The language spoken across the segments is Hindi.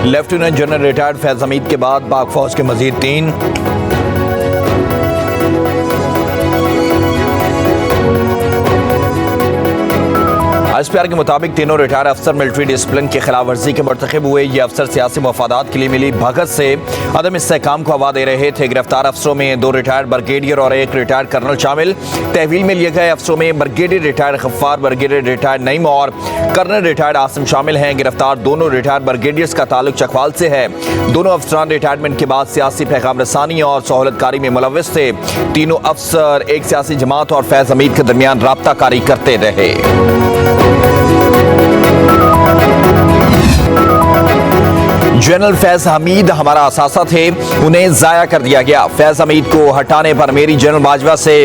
Lieutenant general retired Faiz Hamid के बाद पाक फौज के मजीद 3 एसपीआर के मुताबिक तीनों रिटायर्ड अफसर मिलिट्री डिसिप्लिन की खिलाफ वर्जी के मर्तकब हुए। ये अफसर सियासी मफादात के लिए मिली भगत से अदम इस्तेहकाम को हवा दे रहे थे। गिरफ्तार अफसरों में 2 रिटायर्ड ब्रिगेडियर और 1 रिटायर्ड कर्नल शामिल। तहवील में लिए गए अफसरों में brigadier retired Ghaffar, brigadier retired Naeem और कर्नल रिटायर्ड आसिम शामिल हैं। गिरफ्तार दोनों रिटायर्ड ब्रिगेडियर्स का ताल्लुक चकवाल से है। दोनों अफसरान रिटायरमेंट के बाद सियासी पैगाम रसानी और सहूलतकारी में मुलव्वस थे। तीनों अफसर एक सियासी जमात और फैज हमीद के दरमियान राब्ता कारी करते रहे। जनरल फैज हमीद हमारा असासा थे, उन्हें जाया कर दिया गया। फैज हमीद को हटाने पर मेरी जनरल बाजवा से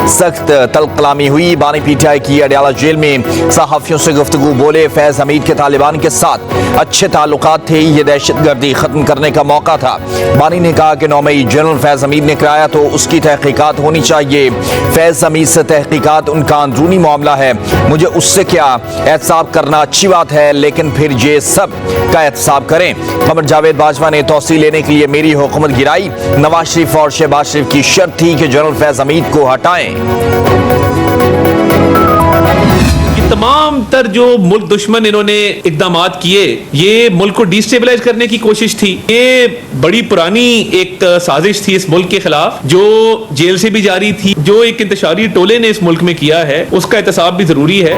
सख्त तलब कलामी हुई। बानी पीटीआई की अडयाला जेल में सहाफियों से गुफ्तगू। बोले, फैज हमीद के तालिबान के साथ अच्छे ताल्लुकात थे, ये दहशतगर्दी खत्म करने का मौका था। बानी ने कहा कि 9 मई जनरल फैज हमीद ने कराया तो उसकी तहकीकात होनी चाहिए। फैज हमीद से तहकीकात उनका अंदरूनी मामला है, मुझे उससे क्या एहतसाब करना अच्छी बात है, लेकिन फिर ये सब का एहतसाब करें। कमर जावेद बाजवा ने तौसी लेने के लिए मेरी हुकूमत गिराई। नवाज शरीफ और शहबाज शरीफ की शर्त थी कि जनरल फैज हमीद को हटाएं। तमाम तर जो मुल्क दुश्मन इन्होंने इकदामात किए, ये मुल्क को डिस्टेबलाइज करने की कोशिश थी। ये बड़ी पुरानी एक साजिश थी इस मुल्क के खिलाफ, जो जेल से भी जारी थी। जो एक इंतशारी टोले ने इस मुल्क में किया है, उसका एहतसाब भी जरूरी है।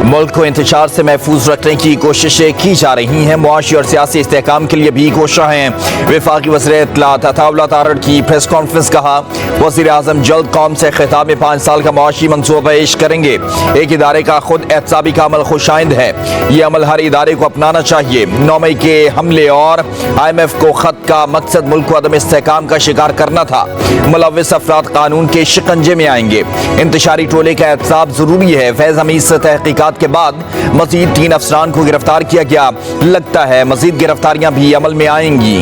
मुल्क को इंतशार से महफूज रखने की कोशिशें की जा रही हैं। मुआशी और सियासी इस्तेहकाम के लिए भी कोशिशें। वफाकी वज़ीर इत्तलात अताउल्लाह तारड़ की प्रेस कॉन्फ्रेंस। कहा, वज़ीर आज़म जल्द कौम से खिताब में 5 साल का मुआशी मंसूबा पेश करेंगे। एक इदारे का खुद एहतसाबी का अमल खुशाइंद है, ये अमल हर इदारे को अपनाना चाहिए। 9 मई के हमले और IMF को खत का मकसद मुल्क को अदम इस्तेहकाम का शिकार करना था। मुलव्वस अफराद कानून के शिकंजे में आएंगे। इंतशारी टोले का एहतसाब जरूरी है। फैज हमीद से तहकीकात के बाद मजीद 3 अफसरान को गिरफ्तार किया गया। लगता है मजीद गिरफ्तारियां भी अमल में आएंगी।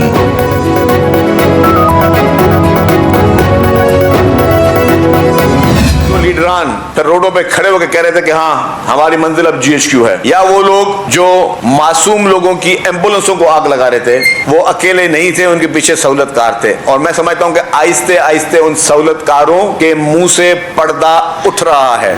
लीडरान रोडों पे खड़े होकर कह रहे थे कि हाँ हमारी मंजिल अब GHQ है, या वो लोग जो मासूम लोगों की एम्बुलेंसों को आग लगा रहे थे, वो अकेले नहीं थे, उनके पीछे सहूलतकार थे। और मैं समझता हूं कि आहिस्ते आहिस्ते उन सहूलतकारों के मुंह से पर्दा उठ रहा है।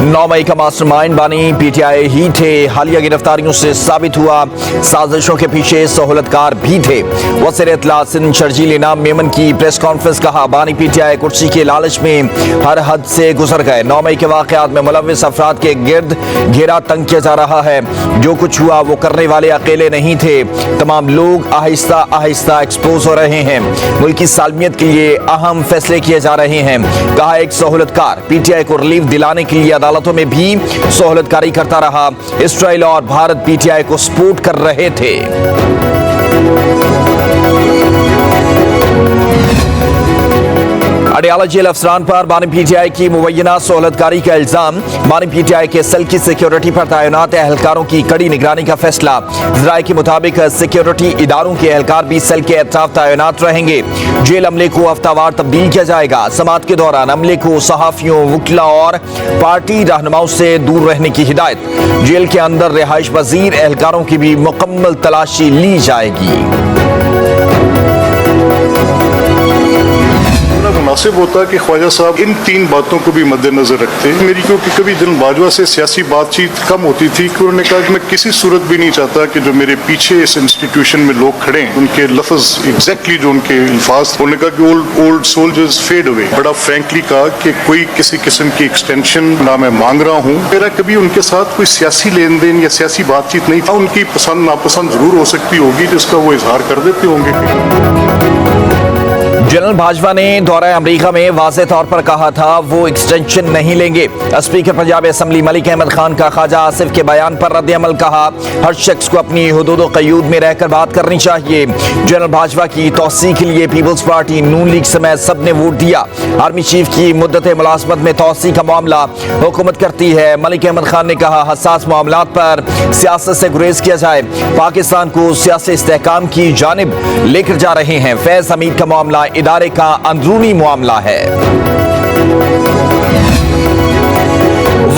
9 मई का मास्टरमाइंड बानी पीटीआई ही थे। हालिया गिरफ्तारियों से साबित हुआ साजिशों के पीछे सहूलतकार भी थे। वज़ीर इत्तलात सिंध शर्जील इनाम मेमन की प्रेस कॉन्फ्रेंस। कहा, बानी पीटीआई कुर्सी के लालच में हर हद से गुजर गए। 9 मई के वाकयात में मुलव्वस अफराद के गिर्द घेरा तंग किया जा रहा है। जो कुछ हुआ वो करने वाले अकेले नहीं थे, तमाम लोग आहिस्ता आहिस्ता एक्सपोज हो रहे हैं। मुल्क की सालमियत के लिए अहम फैसले किए जा रहे हैं। कहा, एक सहूलतकार पीटीआई को रिलीफ दिलाने के लिए अदालतों में भी सहूलतकारी करता रहा। इस्राइल और भारत पीटीआई को सपोर्ट कर रहे थे। अडयाला जेल अफसरान पर बानी पीटीआई की मुबैना सहूलतकारी का इल्जाम। बानी पीटीआई के सेल की सिक्योरिटी पर तैनात एहलकारों की कड़ी निगरानी का फैसला। ज़राए के मुताबिक सिक्योरिटी इदारों के एहलकार भी सेल के अतराफ तैनात रहेंगे। जेल अमले को हफ्तावार तब्दील किया जाएगा। समात के दौरान अमले को सहाफियों, वकीला और पार्टी रहनुमाओं से दूर रहने की हिदायत। जेल के अंदर रिहाइश पजीर एहलकारों की भी मुकम्मल तलाशी ली जाएगी। मुनासिब होता कि ख्वाजा साहब इन 3 बातों को भी मद्देनजर रखते। मेरी क्योंकि कभी जनरल बाजवा से सियासी बातचीत कम होती थी कि उन्होंने कहा कि मैं किसी सूरत भी नहीं चाहता कि जो मेरे पीछे इस इंस्टीट्यूशन में लोग खड़े हैं, उनके लफ्ज एग्जैक्टली जो उनके अल्फाज, उन्होंने कहा कि ओल्ड सोल्जर्स फेड अवे। बड़ा फ्रैंकली कहा कि कोई किसी किस्म की एक्सटेंशन ना मैं मांग रहा हूँ। मेरा कभी उनके साथ कोई सियासी लेन देन या सियासी बातचीत नहीं था। उनकी पसंद नापसंद जरूर हो सकती होगी, जिसका वो इजहार कर देते होंगे। जनरल बाजवा ने दौरा अमरीका में वाज़ेह तौर पर कहा था वो एक्सटेंशन नहीं लेंगे। स्पीकर पंजाब असम्बली मलिक अहमद खान का ख्वाजा आसिफ के बयान पर रद्द-ए-अमल। कहा, हर शख्स को अपनी हुदूद व क़यूद में रहकर बात करनी चाहिए। जनरल बाजवा की तौसी के लिए पीपल्स पार्टी, नून लीग समेत सब ने वोट दिया। आर्मी चीफ की मुद्दत मुलाजमत में तौसी का मामला हुकूमत करती है। मलिक अहमद खान ने कहा, हसास मामलात पर सियासत से गुरेज किया जाए। पाकिस्तान को सियासी इस्तेहकाम की जानिब लेकर जा रहे हैं। फैज हमीद का मामला इदारे का अंदरूनी मामला है।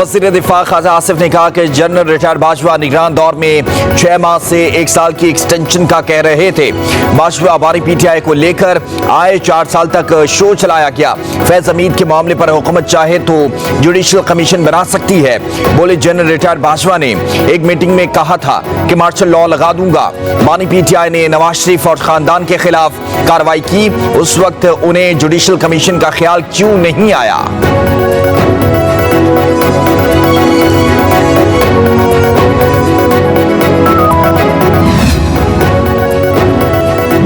वज़ीर दिफा ख्वाजा आसिफ ने कहा कि जनरल रिटायर्ड बाजवा निगरान दौर में 6 माह से 1 साल की एक्सटेंशन का कह रहे थे। बाजवा बानी पीटीआई को लेकर आए 4 साल तक शो चलाया गया। फैज हमीद के मामले पर हुकूमत चाहे तो जुडिशल कमीशन बना सकती है। बोले जनरल रिटायर्ड बाजवा ने एक मीटिंग में कहा था कि मार्शल लॉ लगा दूंगा। बानी पीटीआई ने नवाज शरीफ और खानदान के खिलाफ कार्रवाई की, उस वक्त उन्हें जुडिशल कमीशन का ख्याल क्यों नहीं आया?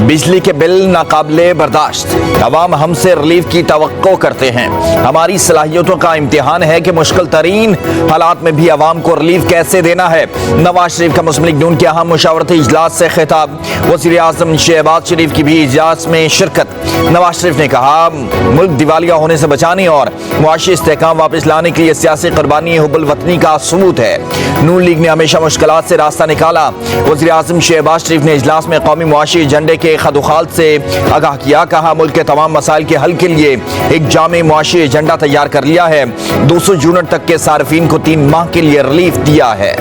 बिजली के बिल नाकाबिले बर्दाश्त, अवाम हमसे रिलीफ की तवक्को करते हैं। हमारी सलाहियतों का इम्तिहान है कि मुश्किल तरीन हालात में भी अवाम को रिलीफ कैसे देना है। नवाज शरीफ का मुस्लिम लीग नून के अहम मुशावरती इजलास से खिताब, वज़ीर आज़म शहबाज शरीफ की भी इजलास में शिरकत। नवाज शरीफ ने कहा मुल्क दिवालिया होने से बचाने और मुआशी इस्तेहकाम वापस लाने के लिए सियासी कुर्बानी हुब्बुल वतनी का सबूत है। नून लीग ने हमेशा मुश्किलात से रास्ता निकाला। वज़ीर आज़म शहबाज शरीफ ने इजलास में कौमी मुआशी एजेंडे के खदुखाल से आगाह किया। कहा मुल्क के तमाम मसाइल के हल के लिए एक जामे मुआशी एजेंडा तैयार कर लिया है। 200 यूनिट तक के सार्फिन को 3 माह के लिए रिलीफ दिया है।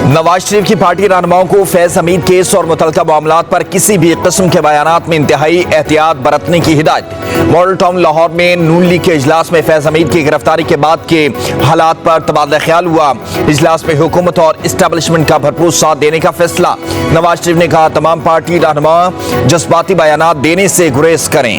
नवाज शरीफ की पार्टी रहनुमाओं को फैज हमीद केस और मुतल्लिका मामलात पर किसी भी किस्म के बयानात में इंतहाई एहतियात बरतने की हिदायत। मॉडल टाउन लाहौर में नून लीग के इजलास में फैज हमीद की गिरफ्तारी के बाद के हालात पर तबादला ख्याल हुआ। इजलास में हुकूमत और इस्टेब्लिशमेंट का भरपूर साथ देने का फैसला। नवाज शरीफ ने कहा तमाम पार्टी रहनुमा जज्बाती बयानात देने से गुरेज करें।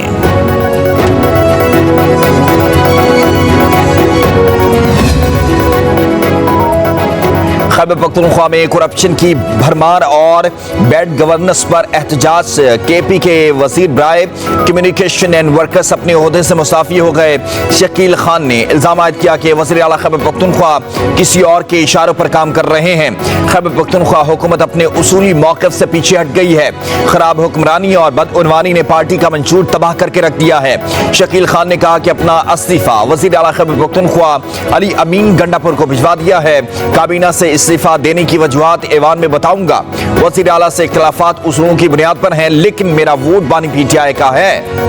खैबर पख्तूनख्वा में करप्शन की भरमार और बैड गवर्नेंस पर एहतजाज। केपी के वजीर बराए कम्युनिकेशन एंड वर्कर्स अपने ओहदे से मुस्ताफी हो गए। शकील खान ने इल्जाम आयद किया कि वज़ीर आला खैबर पख्तूनख्वा किसी और के इशारों पर काम कर रहे हैं। खैबर पख्तूनख्वा हुकूमत अपने उसूली मौक़िफ़ से पीछे हट गई है। खराब हुक्मरानी और बदउनवानी ने पार्टी का मंशूर तबाह करके रख दिया है। शकील खान ने कहा कि अपना इस्तीफा वज़ीर आला खैबर पख्तूनख्वा अली अमीन गंडापुर को भिजवा दिया है। काबीना से इस्तीफा देने की वजूहात ऐवान में बताऊंगा। वज़ीर आला से इख्तिलाफात उसूलों की बुनियाद पर हैं, लेकिन मेरा वोट बानी पीटीआई का है।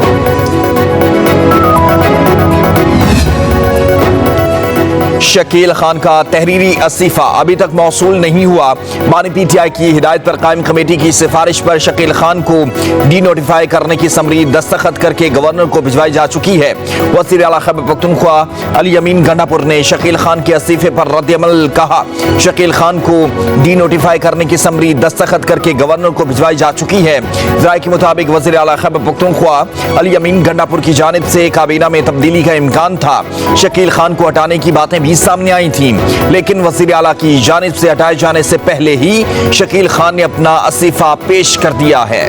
शकील खान का तहरीरी इस्तीफा अभी तक मौसूल नहीं हुआ। बानी पीटीआई की हिदायत पर कायम कमेटी की सिफारिश पर शकील खान को डी नोटिफाई करने की समरी दस्तखत करके गवर्नर को भिजवाई जा चुकी है। वज़ीर आला खैबर पख्तूनख्वा अली अमीन गंडापुर ने शकील खान के इस्तीफे पर रद्द-ए-अमल कहा। शकील खान को डी नोटिफाई करने की समरी दस्तखत करके गवर्नर को भिजवाई जा चुकी है। राय के मुताबिक वज़ीर आला खैबर पख्तूनख्वा अली अमीन गंडापुर की जानिब से काबीना में तब्दीली का इम्कान था। शकील खान को हटाने की बातें भी सामने आई थी, लेकिन वज़ीर आला की जानिब से हटाए जाने से पहले ही शकील खान ने अपना इस्तीफा पेश कर दिया है।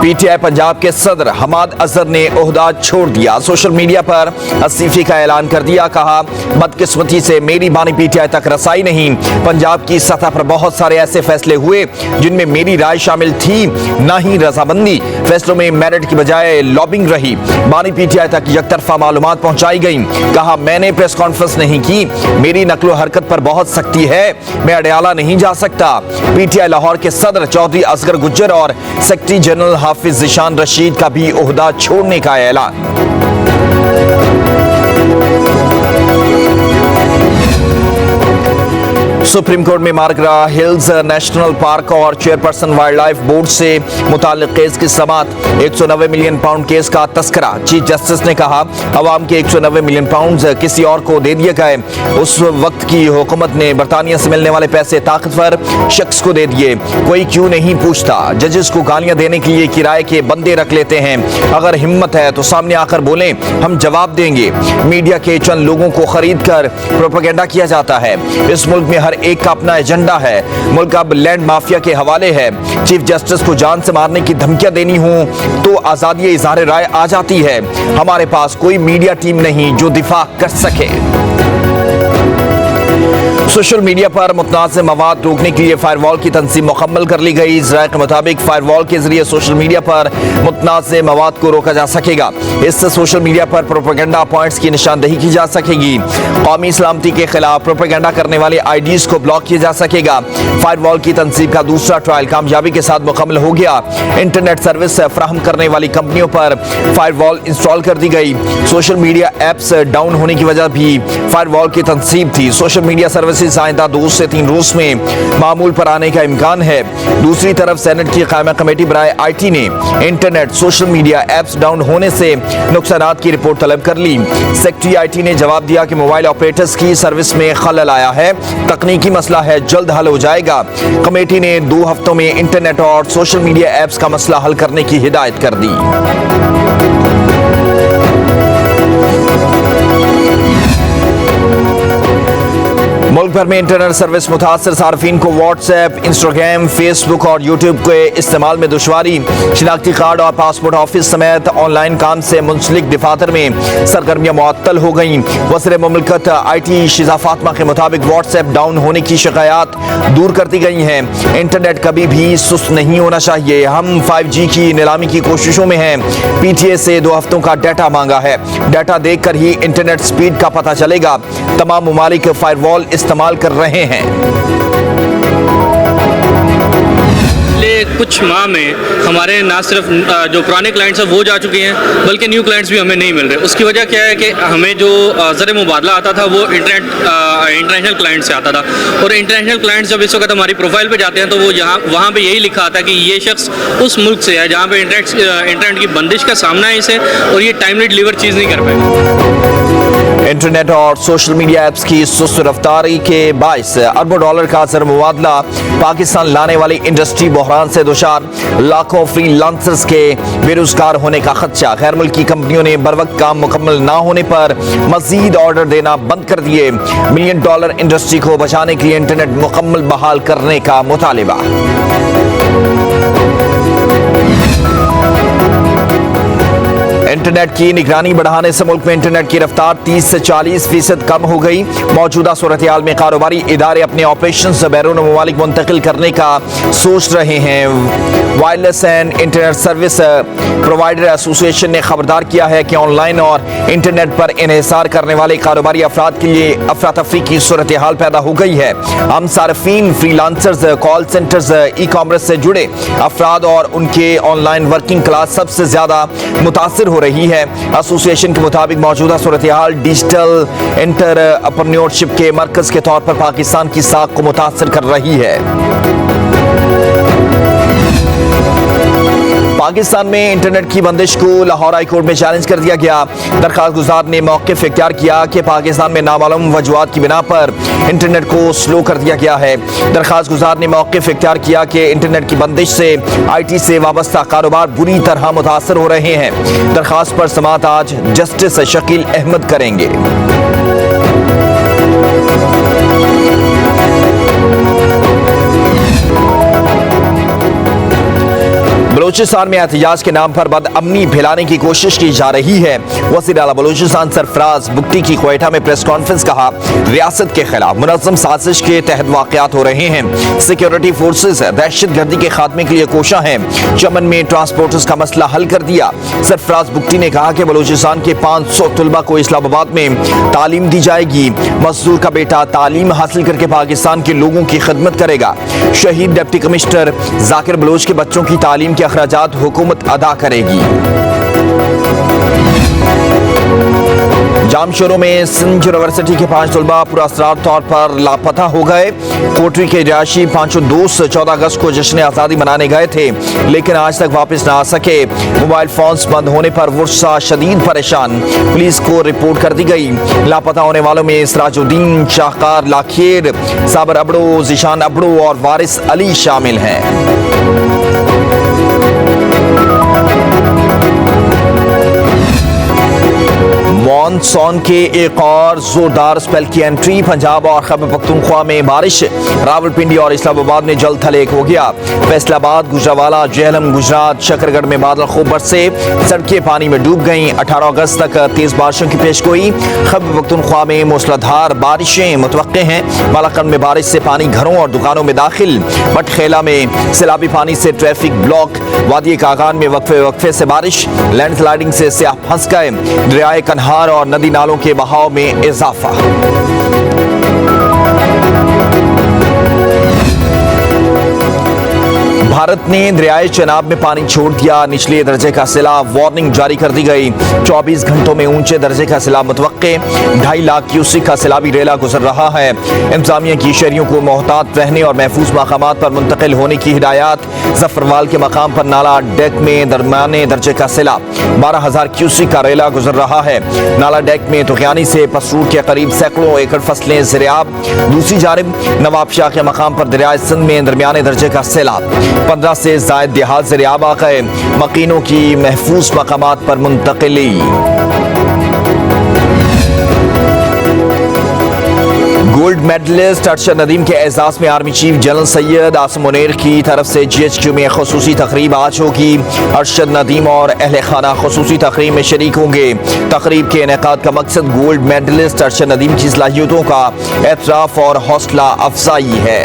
पीटीआई पंजाब के सदर हमाद अजहर ने ओहदा छोड़ दिया। सोशल मीडिया पर इस्तीफे का ऐलान कर दिया। कहा बदकिस्मती से मेरी बानी पीटीआई तक रसाई नहीं। पंजाब की सतह पर बहुत सारे ऐसे फैसले हुए जिनमें मेरी राय शामिल थी, ना ही रजामंदी। फैसलों में मेरिट की बजाय लॉबिंग रही। बानी पीटीआई तक यकतरफा मालूमात पहुंचाई गई। कहा मैंने प्रेस कॉन्फ्रेंस नहीं की, मेरी नकलो हरकत पर बहुत सख्ती है, मैं अडयाला नहीं जा सकता। पीटीआई लाहौर के सदर चौधरी असगर गुज्जर और सेक्रेटरी जनरल हाफिज ज़िशान रशीद का भी ओहदा छोड़ने का ऐलान। सुप्रीम कोर्ट में मार्गरा हिल्स नेशनल पार्क और चेयरपर्सन वाइल्ड लाइफ बोर्ड से मुताल्लिक केस की समाअत। 190 मिलियन पाउंड केस का तस्करा। चीफ जस्टिस ने कहा अवाम के 190 मिलियन पाउंड किसी और को दे दिए गए। उस वक्त की हुकूमत ने बरतानिया से मिलने वाले पैसे ताकतवर शख्स को दे दिए। कोई क्यों नहीं पूछता। जजेस को गालियां देने के लिए किराए के बंदे रख लेते हैं। अगर हिम्मत है तो सामने आकर बोलें, हम जवाब देंगे। मीडिया के चंद लोगों को खरीद कर प्रोपेगेंडा किया जाता है। इस मुल्क में हर एक का अपना एजेंडा है। मुल्क अब लैंड माफिया के हवाले है। चीफ जस्टिस को जान से मारने की धमकियां देनी हो तो आजादी इजहार राय आ जाती है। हमारे पास कोई मीडिया टीम नहीं जो दिफा कर सके। सोशल मीडिया पर मुतनाज़ मवाद रोकने के लिए फायरवॉल की तंसीब मुकम्मल कर ली गई। ज़राए के मुताबिक फायरवॉल के जरिए सोशल मीडिया पर मुतनाज़ मवाद को रोका जा सकेगा। इससे सोशल मीडिया पर प्रोपेगेंडा पॉइंट्स की निशानदेही की जा सकेगी। कौमी सलामती के खिलाफ प्रोपेगेंडा करने वाले आईडीज को ब्लॉक किया जा सकेगा। फायरवॉल की तंसीब का दूसरा ट्रायल कामयाबी के साथ मुकम्मल हो गया। इंटरनेट सर्विस फराहम करने वाली कंपनियों पर फायरवॉल इंस्टॉल कर दी गई। सोशल मीडिया एप्स डाउन होने की वजह भी फायरवॉल की तंसीब थी। सोशल मीडिया सर्विसेज आइंदा 2 से 3 रोज में मामूल पर आने का इम्कान है। दूसरी तरफ सेनेट की कायमा कमेटी बराए IT ने internet social media apps down होने से नुकसानात की रिपोर्ट तलब कर ली। सेक्रेटरी IT ने जवाब दिया कि मोबाइल ऑपरेटर्स की सर्विस में खलल आया है, तकनीकी मसला है, जल्द हल हो जाएगा। कमेटी ने 2 हफ्तों में इंटरनेट और सोशल मीडिया एप्स का मसला हल करने की हिदायत कर दी। मुल्क भर में इंटरनेट सर्विस मुतासर सार्फिन को व्हाट्सएप, इंस्टाग्राम, फेसबुक और यूट्यूब के इस्तेमाल में दुश्वारी। शिनाख्ती कार्ड और पासपोर्ट ऑफिस समेत ऑनलाइन काम से मुंसलिक दफातर में सरगर्मियां मुअत्तल हो गई। वज़ीर मुमलिकत IT शिजा फातिमा के मुताबिक व्हाट्सएप डाउन होने की शिकायत दूर कर दी गई हैं। इंटरनेट कभी भी सुस्त नहीं होना चाहिए। हम 5G की नीलामी की कोशिशों में हैं। PTA से 2 हफ्तों का डाटा मांगा है। डाटा देखकर ही इंटरनेट स्पीड का पता चलेगा। तमाम मुमालिक फायरवॉल इस्तेमाल कर रहे हैं। पिछले कुछ माह में हमारे ना सिर्फ जो पुराने क्लाइंट्स हैं वो जा चुके हैं, बल्कि न्यू क्लाइंट्स भी हमें नहीं मिल रहे। उसकी वजह क्या है कि हमें जो ज़र मुबादला आता था वो इंटरनेशनल क्लाइंट से आता था, और इंटरनेशनल क्लाइंट्स जब इस वक्त हमारी प्रोफाइल पे जाते हैं तो वो वहाँ पे यही लिखा आता है कि ये शख्स उस मुल्क से है जहाँ पे इंटरनेट की बंदिश का सामना है इसे, और ये टाइमली डिलीवर चीज़ नहीं कर पाएगा। इंटरनेट और सोशल मीडिया एप्स की सुस्त रफ्तारी के बायस अरबों डॉलर का ज़र मुबादला पाकिस्तान लाने वाली इंडस्ट्री बहरान से दुचार। लाखों फ्रीलांसर्स के बेरोजगार होने का खदशा। गैर मुल्की कंपनियों ने बरवक्त काम मुकम्मल ना होने पर मजीद ऑर्डर देना बंद कर दिए। $1 मिलियन इंडस्ट्री को बचाने के लिए इंटरनेट मुकम्मल बहाल करने का मुतालिबा। इंटरनेट की निगरानी बढ़ाने से मुल्क में इंटरनेट की रफ्तार 30 से 40% कम हो गई। मौजूदा सूरत हाल में कारोबारी इदारे अपने ऑपरेशन बैरून ममालिक मुंतकिल करने का सोच रहे हैं। Wireless and internet service provider association ने खबरदार किया है कि ऑनलाइन और इंटरनेट पर इन्हिसार करने वाले कारोबारी अफराद के लिए अफरा तफरी की सूरत हाल पैदा हो गई है। हम सार्फिन, फ्रीलांसर्स, कॉल सेंटर्स, ई-कॉमर्स से जुड़े अफराद और उनके ऑनलाइन वर्किंग क्लास सबसे ज्यादा मुतासिर हो रही है। एसोसिएशन के मुताबिक मौजूदा सूरत हाल डिजिटल एंटरप्रेन्योरशिप के मरकज के तौर पर पाकिस्तान की साख को मुतासिर कर रही है। पाकिस्तान में इंटरनेट की बंदिश को लाहौर हाई कोर्ट में चैलेंज कर दिया गया। दरखास्त गुजार ने मौक़िफ़ इख्तियार किया कि पाकिस्तान में नामालूम वजूहात की बिना पर इंटरनेट को स्लो कर दिया गया है। दरखास्त गुजार ने मौक़िफ़ इख्तियार किया कि इंटरनेट की बंदिश से IT से वाबस्ता कारोबार बुरी तरह मुतासर हो रहे हैं। दरखास्त पर समाअत आज जस्टिस शकील अहमद करेंगे। बलूचिस्तान में एहतजाज के नाम पर बदअमनी फैलाने की कोशिश की जा रही है। वज़ीर आला बलूचिस्तान सरफराज बुगटी की क्वेटा में प्रेस कॉन्फ्रेंस कहा, रियासत के खिलाफ मुनज़्ज़म साजिश के तहत वाक़यात हो रहे हैं। सिक्योरिटी फोर्सेस दहशतगर्दी के खात्मे के लिए कोशा हैं। चमन में ट्रांसपोर्टर्स का मसला हल कर दिया। सरफराज बुगटी ने कहा कि बलूचिस्तान के 500 तलबा को इस्लामाबाद में तालीम दी जाएगी। मजदूर का बेटा तालीम हासिल करके पाकिस्तान के लोगों की खिदमत करेगा। शहीद डिप्टी कमिश्नर जाकिर बलोच के बच्चों की तालीम के अखराजात हुकूमत अदा करेगी। जामशोरों में सिंध यूनिवर्सिटी के 5 तलबा पुरअसरार तौर पर लापता हो गए। कोटरी के रिहायशी 5 दोस्त 14 अगस्त को जश्न आज़ादी मनाने गए थे, लेकिन आज तक वापस ना आ सके। मोबाइल फोन्स बंद होने पर वर्षा शदीद परेशान। पुलिस को रिपोर्ट कर दी गई। लापता होने वालों में सिराजुद्दीन, शाहकार लाखेर, साबर अबड़ो, जिशान अबड़ो और वारिस अली शामिल हैं। मॉनसून के एक और जोरदार स्पेल की एंट्री। पंजाब और खैबर पख्तूनख्वा में बारिश, रावलपिंडी और इस्लामाबाद में जल थल एक हो गया। फैसलाबाद, गुजरावाला, जेहलम, गुजरात, शकरगढ़ में बादल खूब बरसे, सड़कें पानी में डूब गईं। 18 अगस्त तक तेज बारिशों की पेशगोई। खैबर पख्तूनख्वा में मूसलाधार बारिशें मुतवक्के हैं। बालाकंड में बारिश से पानी घरों और दुकानों में दाखिल। मटखेला में सैलाबी पानी से ट्रैफिक ब्लॉक। वादी कागान में वक्फे से बारिश, लैंडस्लाइडिंग से सयाह फंस गए। दरियाए कन्हार और नदी नालों के बहाव में इजाफा। भारत ने दरियाए चनाब में पानी छोड़ दिया। निचले दर्जे का सैलाब, वार्निंग जारी कर दी गई। 24 घंटों में ऊंचे दर्जे का सैलाब मुतवक्के। 2.5 लाख क्यूसिक का सैलाबी रेला गुजर रहा है। इंतजामिया की शहरियों को मोहतात रहने और महफूज मकामात पर मुंतकिल होने की हिदायत। जफरवाल के मकाम पर नाला डेक में दरमियाने दर्जे का सैलाब, 12,000 क्यूसिक का रेला गुजर रहा है। नाला डेक में तुगयानी से पसरूर के करीब सैकड़ों एकड़ फसलें ज़िराब। दूसरी जानिब नवाबशाह के मकाम पर दरियाए सिंध में दरमियाने दर्जे का सैलाब। 15 से जायद देहात ज़रियाब आ गए। मकीनों की महफूज मकामात पर मुंतकिली। गोल्ड मेडलिस्ट अरशद नदीम के एजाज में army chief general Syed Asim Munir की तरफ से GHQ में खुसूसी तकरीब आज होगी। अरशद नदीम और अहले खाना खुसूसी तकरीब में शरीक होंगे। तकरीब के इनेकाद का मकसद गोल्ड मेडलिस्ट अरशद नदीम की सलाहियतों का एतराफ़ और हौसला अफजाई है।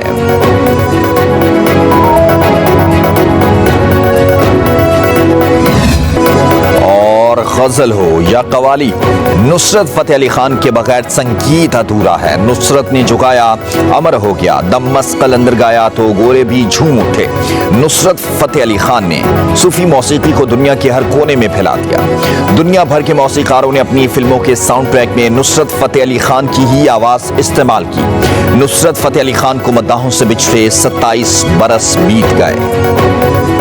गजल हो या कवाली, नुसरत फतेह अली खान के बगैर संगीत अधूरा है। नुसरत ने झुकाया अमर हो गया, दम मस्कल अंदर गाया तो गोरे भी झूम उठे। नुसरत फतेह अली खान ने सूफी मौसीकी को दुनिया के हर कोने में फैला दिया। दुनिया भर के मौसीकारों ने अपनी फिल्मों के साउंड ट्रैक में नुसरत फतेह अली खान की ही आवाज इस्तेमाल की। नुसरत फतेह अली खान को मद्दाहों से बिछड़े 27 बरस बीत गए।